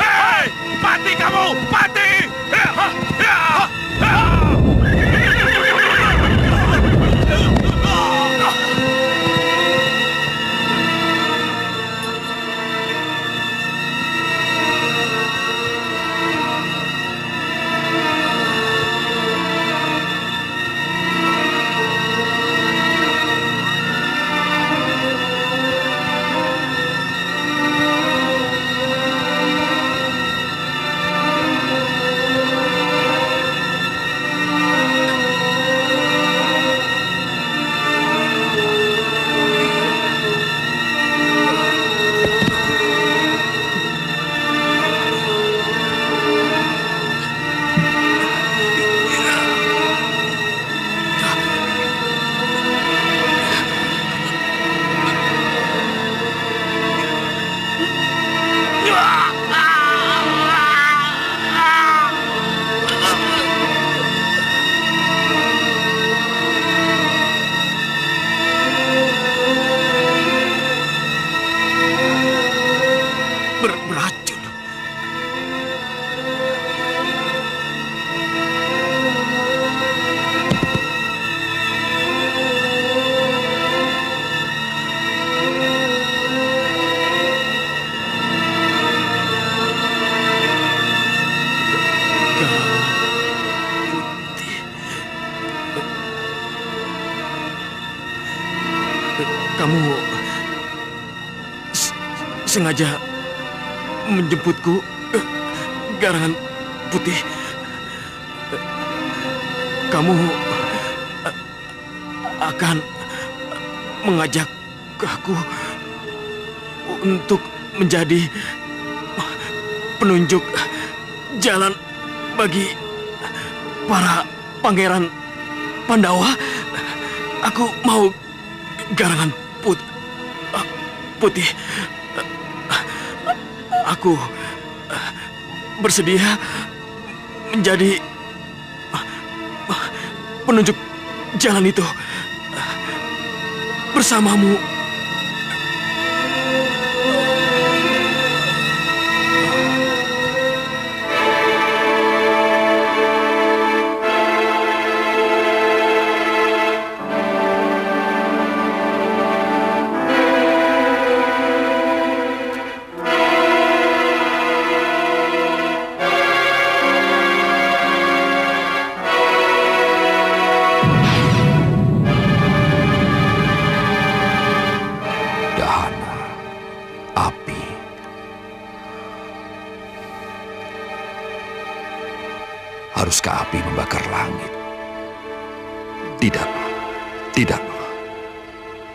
Speaker 11: Hei, mati kamu, mati! Beracun. Kamu sengaja menjemputku, Garangan Putih. Kamu akan mengajak aku untuk menjadi penunjuk jalan bagi para pangeran Pandawa. Aku mau, Garangan Putih. Aku bersedia menjadi penunjuk jalan itu bersamamu.
Speaker 4: Tidak. Tidak.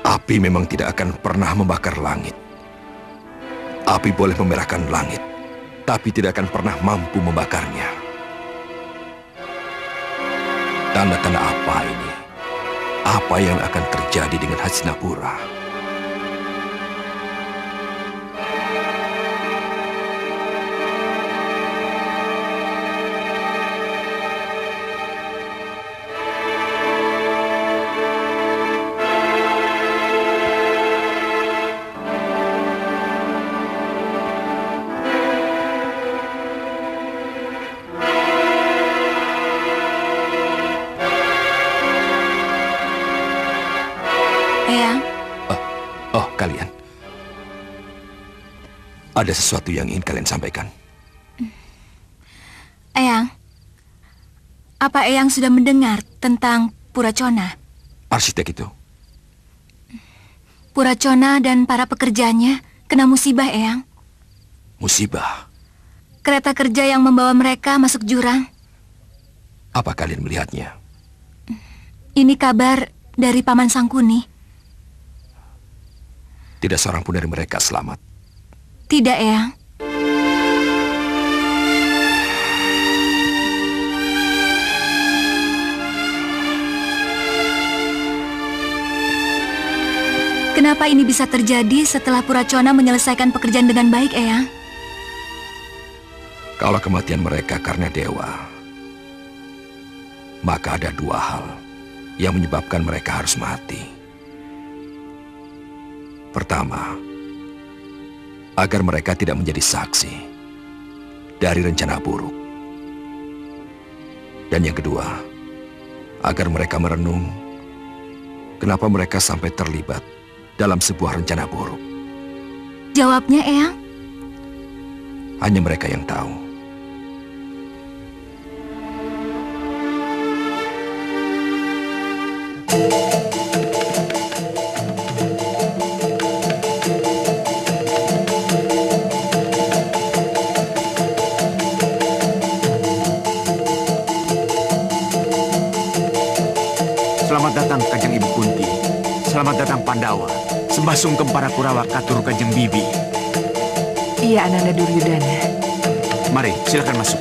Speaker 4: Api memang tidak akan pernah membakar langit. Api boleh memerahkan langit, tapi tidak akan pernah mampu membakarnya. Tanda-tanda apa ini? Apa yang akan terjadi dengan Hastinapura? Kalian. Ada sesuatu yang ingin kalian sampaikan?
Speaker 13: Eyang, apa Eyang sudah mendengar tentang Puracona?
Speaker 4: Arsitek itu?
Speaker 13: Puracona dan para pekerjanya kena musibah, Eyang.
Speaker 4: Musibah?
Speaker 13: Kereta kerja yang membawa mereka masuk jurang.
Speaker 4: Apa kalian melihatnya?
Speaker 13: Ini kabar dari Paman Sangkuni.
Speaker 4: Tidak seorang pun dari mereka selamat.
Speaker 13: Tidak, Eyang. Kenapa ini bisa terjadi setelah Puracona menyelesaikan pekerjaan dengan baik, Eyang?
Speaker 4: Kalau kematian mereka karena dewa, maka ada dua hal yang menyebabkan mereka harus mati. Pertama, agar mereka tidak menjadi saksi dari rencana buruk. Dan yang kedua, agar mereka merenung kenapa mereka sampai terlibat dalam sebuah rencana buruk.
Speaker 13: Jawabnya, Eyang?
Speaker 4: Hanya mereka yang tahu.
Speaker 3: Selamat datang Kanjeng Ibu Kunti. Selamat datang Pandawa. Sembah sungkem para Kurawa katur Kanjeng Bibi.
Speaker 6: Iya, Ananda Duryudana.
Speaker 3: Mari, silakan masuk.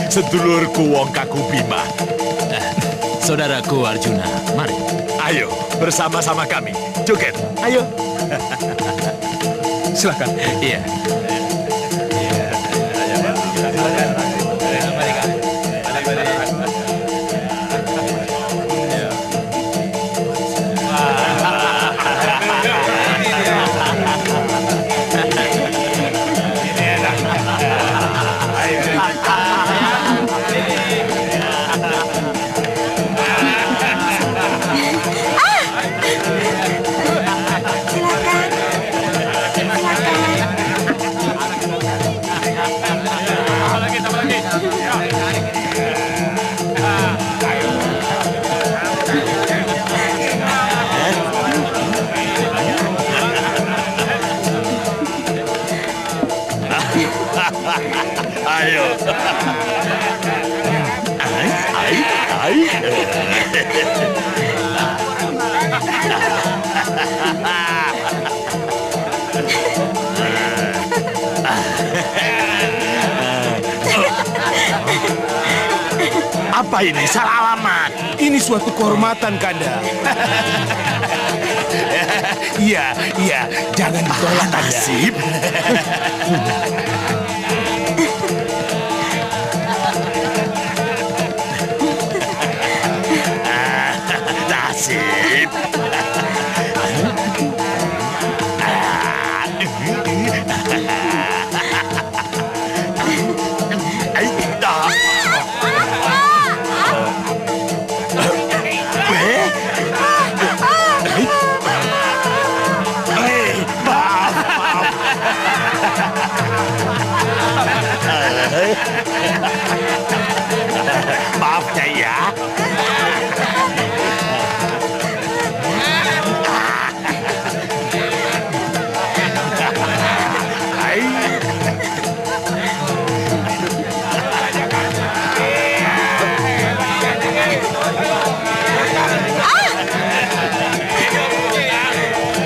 Speaker 12: Sedulurku Wong Kaku Bima.
Speaker 7: Saudaraku Arjuna, mari.
Speaker 12: Ayo, bersama-sama kami. Joget, ayo.
Speaker 1: Silakan.
Speaker 7: Iya.
Speaker 12: Ayo.
Speaker 17: Apa ini? Salah alamat. Ini suatu kehormatan, Kanda. Iya, iya. Jangan ditolak, Kanda.
Speaker 12: Nasib. Nasib.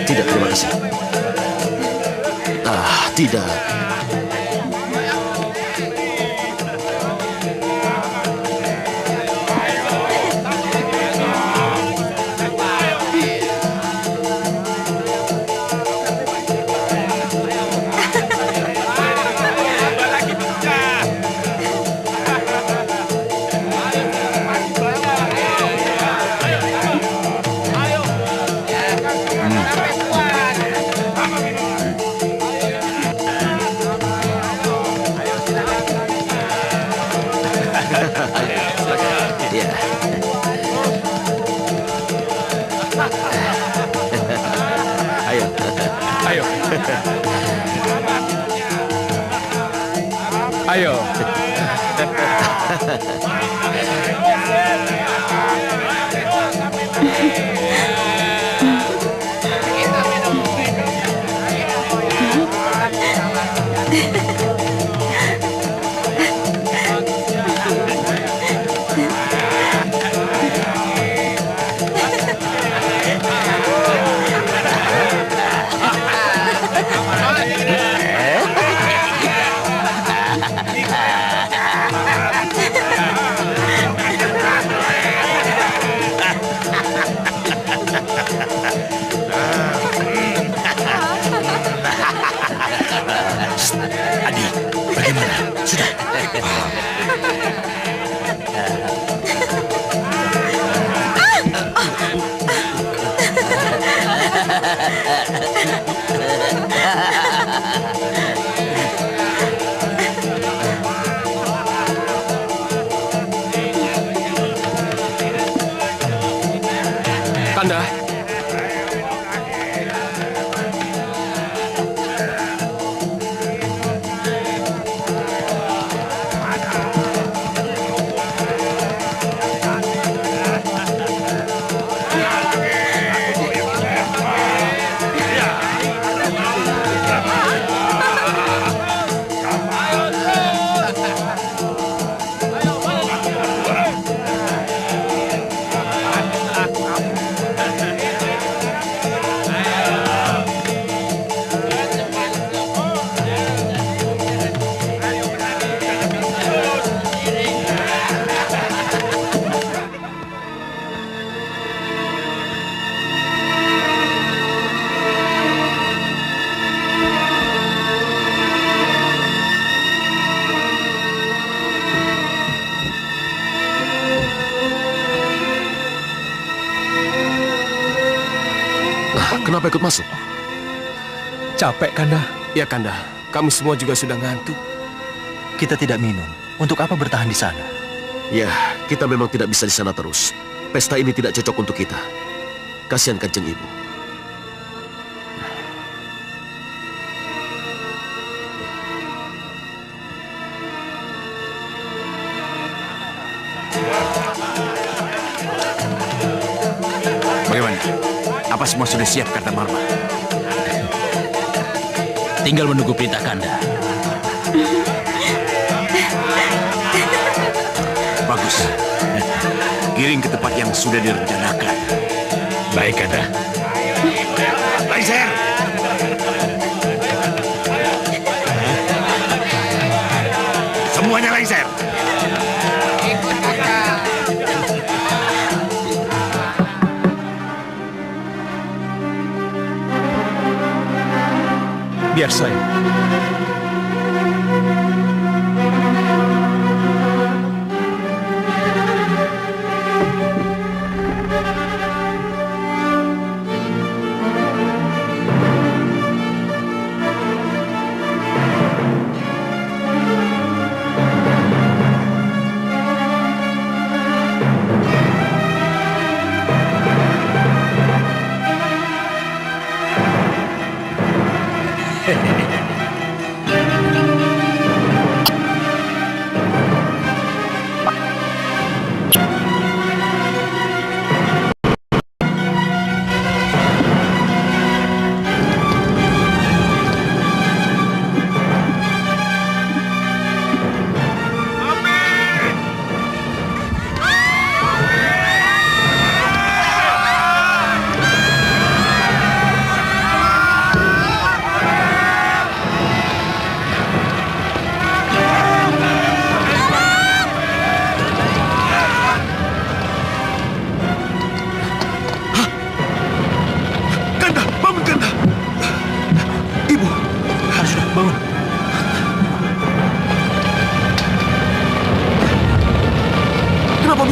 Speaker 16: Tidak, terima kasih. Tidak.
Speaker 1: Ayo.
Speaker 17: Adi, bagaimana? Sudah.
Speaker 11: Kanda.
Speaker 16: Kenapa ikut masuk?
Speaker 1: Capek, Kanda.
Speaker 11: Ya, Kanda. Kami semua juga sudah ngantuk.
Speaker 9: Kita tidak minum. Untuk apa bertahan di sana?
Speaker 16: Ya, kita memang tidak bisa di sana terus. Pesta ini tidak cocok untuk kita. Kasihan Kanjeng Ibu.
Speaker 3: Bagaimana? Apa semua sudah siap, Kanda Marma?
Speaker 17: Tinggal menunggu perintah Kanda.
Speaker 3: Bagus. Giring ke tempat yang sudah direncanakan.
Speaker 17: Baik, Kanda.
Speaker 3: Lengser! Semuanya lengser!
Speaker 1: Biar saya.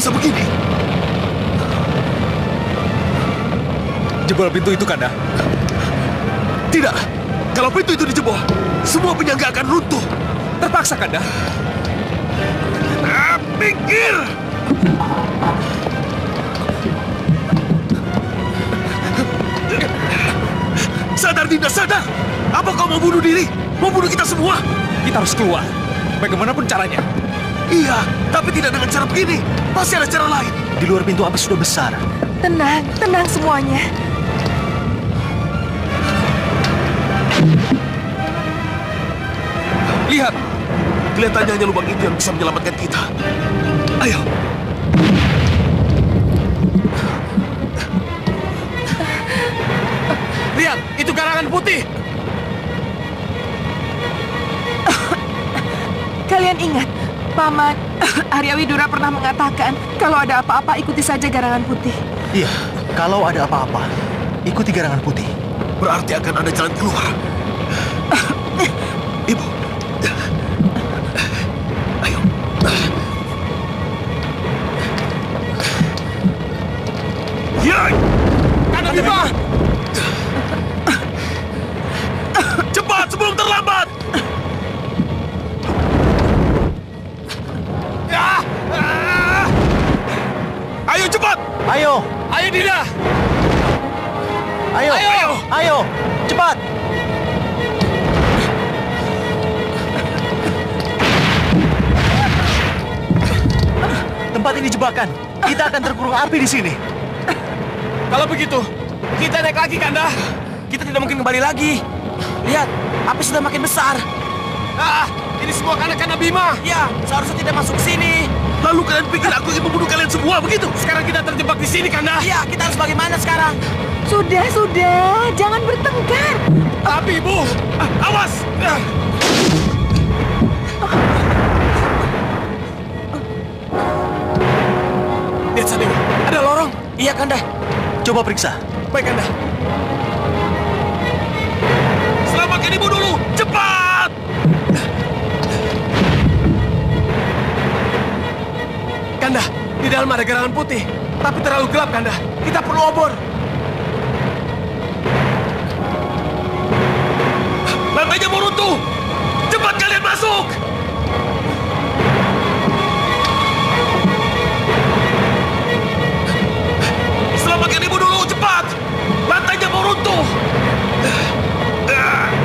Speaker 16: bisa begini?
Speaker 1: Jebol pintu itu, Kanda.
Speaker 16: Tidak. Kalau pintu itu dijebol, semua penyangga akan runtuh.
Speaker 1: Terpaksa, Kanda.
Speaker 16: Minggir! Sadar, Dinda, sadar! Apa kau mau bunuh diri? Mau bunuh kita semua?
Speaker 1: Kita harus keluar. Bagaimanapun caranya.
Speaker 16: Iya, tapi tidak dengan cara begini. Pasti ada cara lain.
Speaker 9: Di luar pintu api sudah besar.
Speaker 6: Tenang, tenang semuanya.
Speaker 16: Lihat, kelihatannya hanya lubang itu yang bisa menyelamatkan kita. Ayo.
Speaker 14: Lihat, itu garangan putih.
Speaker 6: Kalian ingat, Paman Arya Widura pernah mengatakan kalau ada apa-apa ikuti saja garangan putih.
Speaker 9: Iya, kalau ada apa-apa, ikuti garangan putih.
Speaker 16: Berarti akan ada jalan keluar. Ibu. Ayo. Ya!
Speaker 14: Kanda tiba!
Speaker 16: Cepat sebelum terlambat! Ayo cepat!
Speaker 9: Ayo!
Speaker 14: Ayo Dinda!
Speaker 9: Ayo!
Speaker 14: Ayo!
Speaker 9: Ayo! Cepat! Tempat ini jebakan. Kita akan terkurung api di sini.
Speaker 14: Kalau begitu, kita naik lagi, Kanda. Kita tidak mungkin kembali lagi. Lihat, api sudah makin besar. Ini semua karena Kanda Bima. Ya, seharusnya tidak masuk sini.
Speaker 16: Lalu kalian pikir aku ingin membunuh kalian semua, begitu?
Speaker 14: Sekarang kita terjebak di sini, Kanda.
Speaker 6: Iya, kita harus bagaimana sekarang? Sudah, jangan bertengkar.
Speaker 14: Tapi, Ibu, awas! Lihat sana, ada lorong. Iya, Kanda.
Speaker 9: Coba periksa.
Speaker 14: Baik, Kanda.
Speaker 16: Selamatkan ibu dulu, cepat!
Speaker 14: Kanda, di dalam ada garangan putih. Tapi terlalu gelap, Kanda. Kita perlu obor.
Speaker 16: Lantainya mau runtuh! Cepat kalian masuk! Selamatkan ibu dulu, cepat! Lantainya mau runtuh! Ya!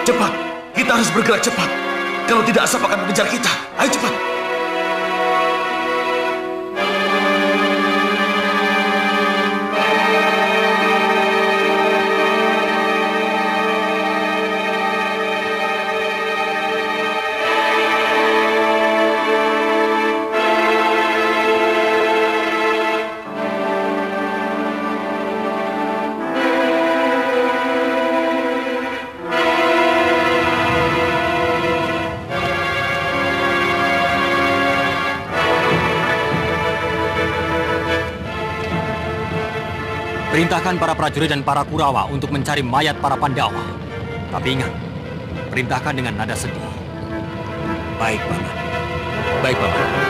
Speaker 16: Cepat, kita harus bergerak cepat. Kalau tidak, asap akan mengejar kita. Ayo cepat.
Speaker 8: Perintahkan para prajurit dan para Kurawa untuk mencari mayat para Pandawa. Tapi ingat, perintahkan dengan nada sedih.
Speaker 14: Baik, Paman. Baik, Paman.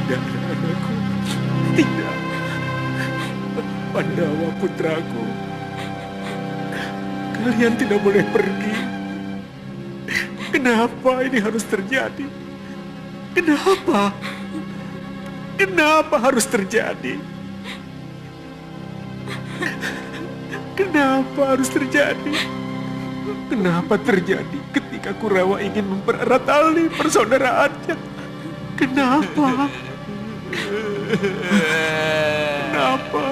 Speaker 1: Tidak ada anakku.
Speaker 3: putraku. Kalian tidak boleh pergi. Kenapa ini harus terjadi? Kenapa? Kenapa harus terjadi? Kenapa harus terjadi? Kenapa terjadi ketika Kurawa ingin mempererat tali persaudaraannya? Kenapa? Kenapa?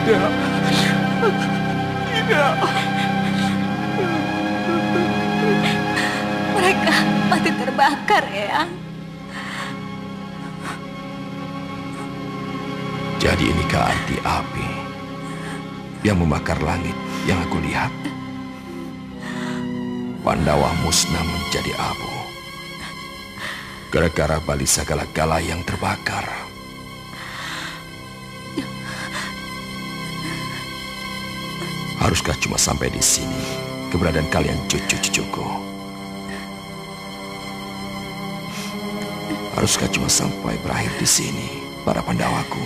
Speaker 3: Tidak. Tidak.
Speaker 13: Mereka mati terbakar, Eyang.
Speaker 4: Jadi inikah arti api yang membakar langit yang aku lihat? Pandawa musnah menjadi abu gara-gara balisa gala-gala yang terbakar. Haruskah cuma sampai di sini keberadaan kalian cucu-cucuku? Haruskah cuma sampai berakhir di sini para Pandawaku?